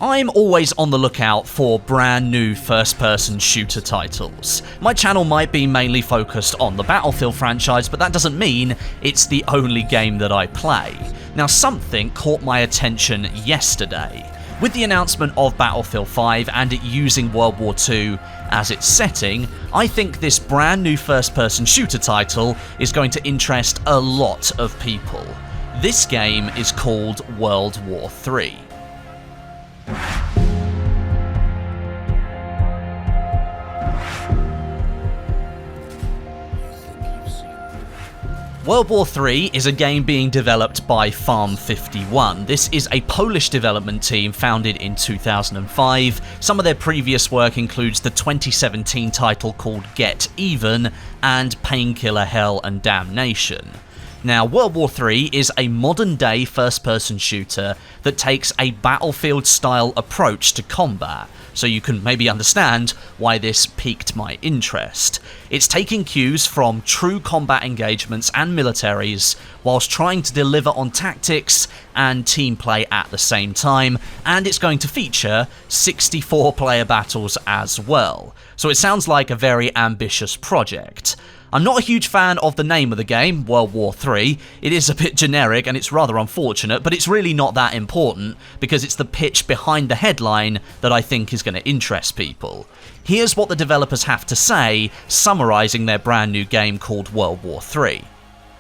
I'm always on the lookout for brand new first-person shooter titles. My channel might be mainly focused on the Battlefield franchise, but that doesn't mean it's the only game that I play. Now, something caught my attention yesterday. With the announcement of Battlefield 5 and it using World War II as its setting, I think this brand new first-person shooter title is going to interest a lot of people. This game is called World War III. World War III is a game being developed by Farm 51. This is a Polish development team founded in 2005. Some of their previous work includes the 2017 title called Get Even and Painkiller Hell and Damnation. Now, World War III is a modern-day first-person shooter that takes a Battlefield-style approach to combat, so you can maybe understand why this piqued my interest. It's taking cues from true combat engagements and militaries, whilst trying to deliver on tactics and team play at the same time, and it's going to feature 64-player battles as well. So it sounds like a very ambitious project. I'm not a huge fan of the name of the game, World War III. It is a bit generic and it's rather unfortunate, but it's really not that important because it's the pitch behind the headline that I think is going to interest people. Here's what the developers have to say, summarising their brand new game called World War III.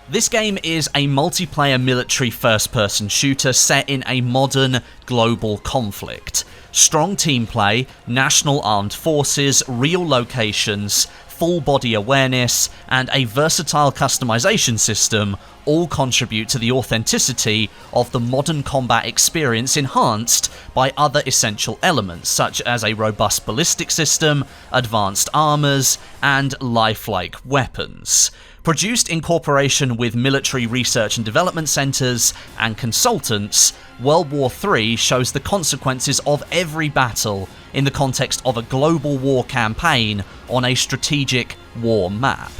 This game is a multiplayer military first-person shooter set in a modern global conflict. Strong team play, national armed forces, real locations, full body awareness, and a versatile customization system all contribute to the authenticity of the modern combat experience, enhanced by other essential elements such as a robust ballistic system, advanced armors, and lifelike weapons. Produced in cooperation with military research and development centers and consultants, World War III shows the consequences of every battle in the context of a global war campaign on a strategic war map.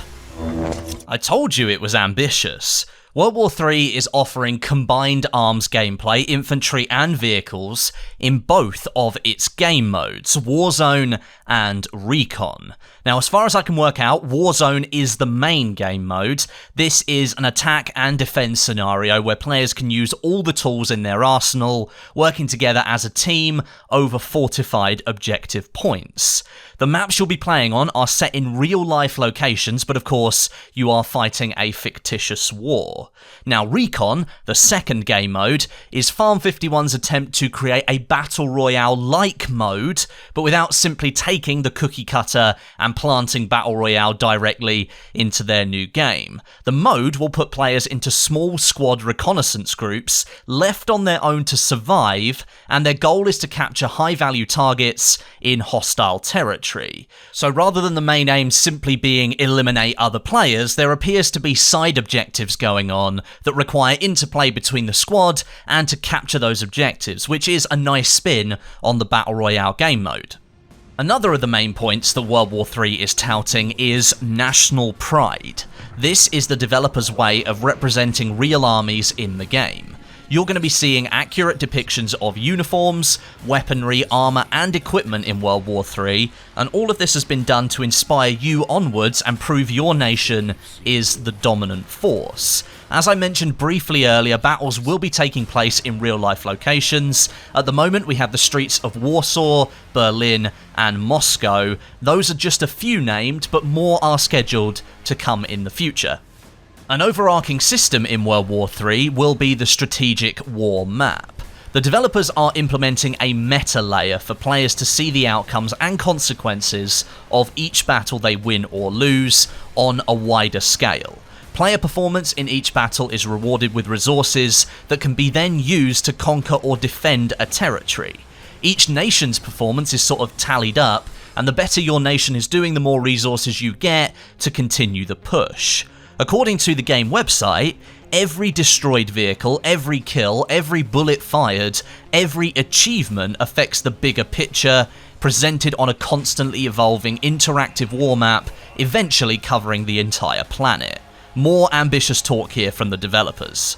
I told you it was ambitious. World War III is offering combined arms gameplay, infantry and vehicles in both of its game modes, Warzone and Recon. Now, as far as I can work out, Warzone is the main game mode. This is an attack and defense scenario where players can use all the tools in their arsenal, working together as a team over fortified objective points. The maps you'll be playing on are set in real-life locations, but of course, you are fighting a fictitious war. Now, Recon, the second game mode, is Farm 51's attempt to create a Battle Royale-like mode, but without simply taking the cookie cutter and planting Battle Royale directly into their new game. The mode will put players into small squad reconnaissance groups, left on their own to survive, and their goal is to capture high-value targets in hostile territory. So rather than the main aim simply being eliminate other players, there appears to be side objectives going on that require interplay between the squad and to capture those objectives, which is a nice spin on the Battle Royale game mode. Another of the main points that World War III is touting is national pride. This is the developer's way of representing real armies in the game. You're going to be seeing accurate depictions of uniforms, weaponry, armor, and equipment in World War III, and all of this has been done to inspire you onwards and prove your nation is the dominant force. As I mentioned briefly earlier, battles will be taking place in real-life locations. At the moment, we have the streets of Warsaw, Berlin, and Moscow. Those are just a few named, but more are scheduled to come in the future. An overarching system in World War III will be the strategic war map. The developers are implementing a meta layer for players to see the outcomes and consequences of each battle they win or lose on a wider scale. Player performance in each battle is rewarded with resources that can be then used to conquer or defend a territory. Each nation's performance is sort of tallied up, and the better your nation is doing, the more resources you get to continue the push. According to the game website, every destroyed vehicle, every kill, every bullet fired, every achievement affects the bigger picture, presented on a constantly evolving interactive war map, eventually covering the entire planet. More ambitious talk here from the developers.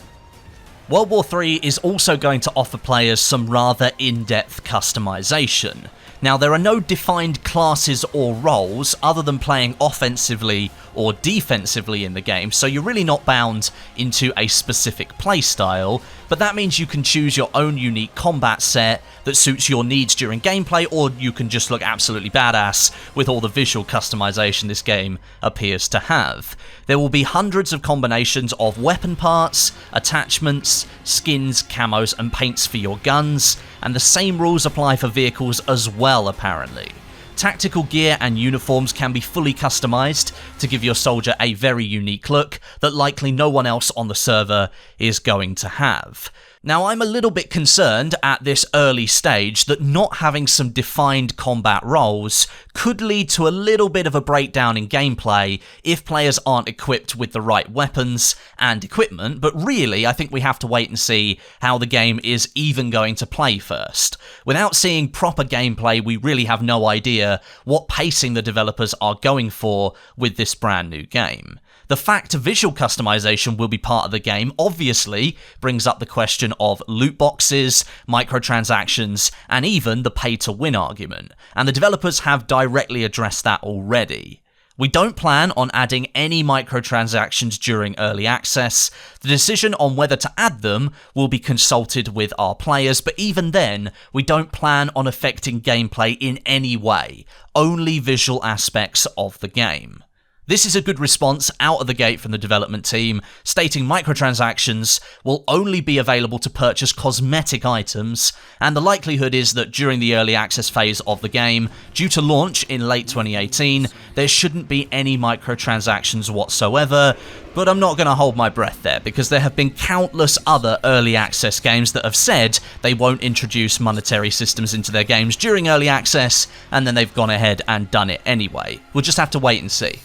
World War III is also going to offer players some rather in-depth customization. Now, there are no defined classes or roles other than playing offensively or defensively in the game, so you're really not bound into a specific playstyle, but that means you can choose your own unique combat set that suits your needs during gameplay, or you can just look absolutely badass with all the visual customization this game appears to have. There will be hundreds of combinations of weapon parts, attachments, skins, camos, and paints for your guns, and the same rules apply for vehicles as well, apparently. Tactical gear and uniforms can be fully customized to give your soldier a very unique look that likely no one else on the server is going to have. Now, I'm a little bit concerned at this early stage that not having some defined combat roles could lead to a little bit of a breakdown in gameplay if players aren't equipped with the right weapons and equipment, but really I think we have to wait and see how the game is even going to play first. Without seeing proper gameplay, we really have no idea what pacing the developers are going for with this brand new game. The fact visual customization will be part of the game obviously brings up the question of loot boxes, microtransactions, and even the pay-to-win argument, and the developers have directly addressed that already. We don't plan on adding any microtransactions during early access. The decision on whether to add them will be consulted with our players, but even then, we don't plan on affecting gameplay in any way, only visual aspects of the game. This is a good response out of the gate from the development team, stating microtransactions will only be available to purchase cosmetic items, and the likelihood is that during the early access phase of the game, due to launch in late 2018, there shouldn't be any microtransactions whatsoever, but I'm not going to hold my breath there, because there have been countless other early access games that have said they won't introduce monetary systems into their games during early access, and then they've gone ahead and done it anyway. We'll just have to wait and see.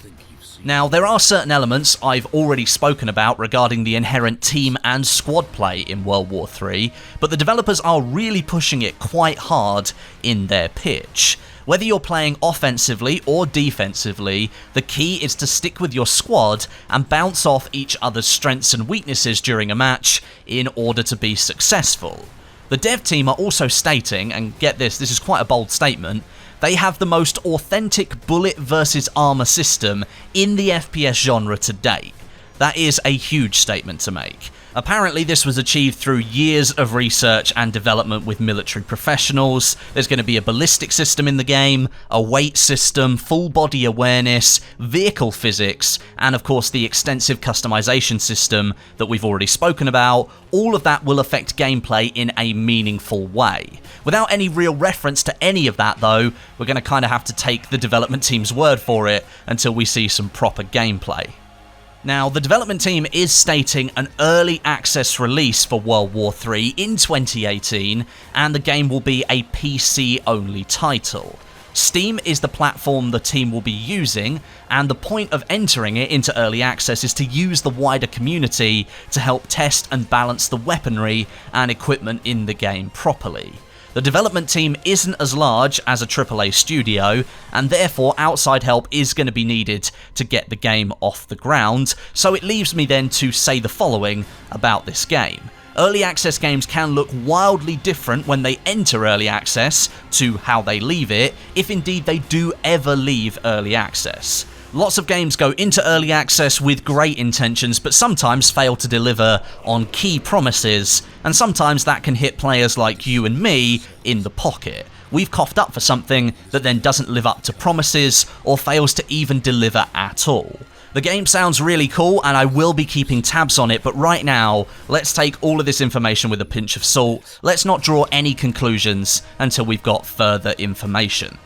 Now, there are certain elements I've already spoken about regarding the inherent team and squad play in World War III, but the developers are really pushing it quite hard in their pitch. Whether you're playing offensively or defensively, the key is to stick with your squad and bounce off each other's strengths and weaknesses during a match in order to be successful. The dev team are also stating, and get this is quite a bold statement, they have the most authentic bullet versus armor system in the FPS genre to date. That is a huge statement to make. Apparently this was achieved through years of research and development with military professionals. There's going to be a ballistic system in the game, a weight system, full body awareness, vehicle physics, and of course the extensive customization system that we've already spoken about. All of that will affect gameplay in a meaningful way. Without any real reference to any of that though, we're going to kind of have to take the development team's word for it until we see some proper gameplay. Now, the development team is stating an early access release for World War III in 2018, and the game will be a PC-only title. Steam is the platform the team will be using, and the point of entering it into early access is to use the wider community to help test and balance the weaponry and equipment in the game properly. The development team isn't as large as a AAA studio, and therefore outside help is going to be needed to get the game off the ground, so it leaves me then to say the following about this game. Early access games can look wildly different when they enter early access to how they leave it, if indeed they do ever leave early access. Lots of games go into early access with great intentions, but sometimes fail to deliver on key promises, and sometimes that can hit players like you and me in the pocket. We've coughed up for something that then doesn't live up to promises, or fails to even deliver at all. The game sounds really cool, and I will be keeping tabs on it, but right now, let's take all of this information with a pinch of salt. Let's not draw any conclusions until we've got further information.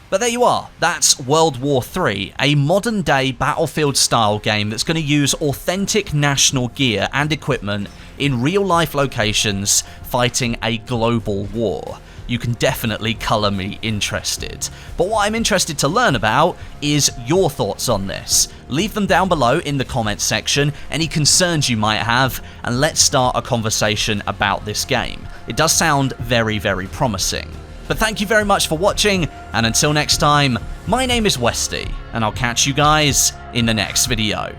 But there you are, that's World War III, a modern-day Battlefield-style game that's going to use authentic national gear and equipment in real-life locations fighting a global war. You can definitely colour me interested. But what I'm interested to learn about is your thoughts on this. Leave them down below in the comments section, any concerns you might have, and let's start a conversation about this game. It does sound very, very promising. But thank you very much for watching, and until next time, my name is Westie, and I'll catch you guys in the next video.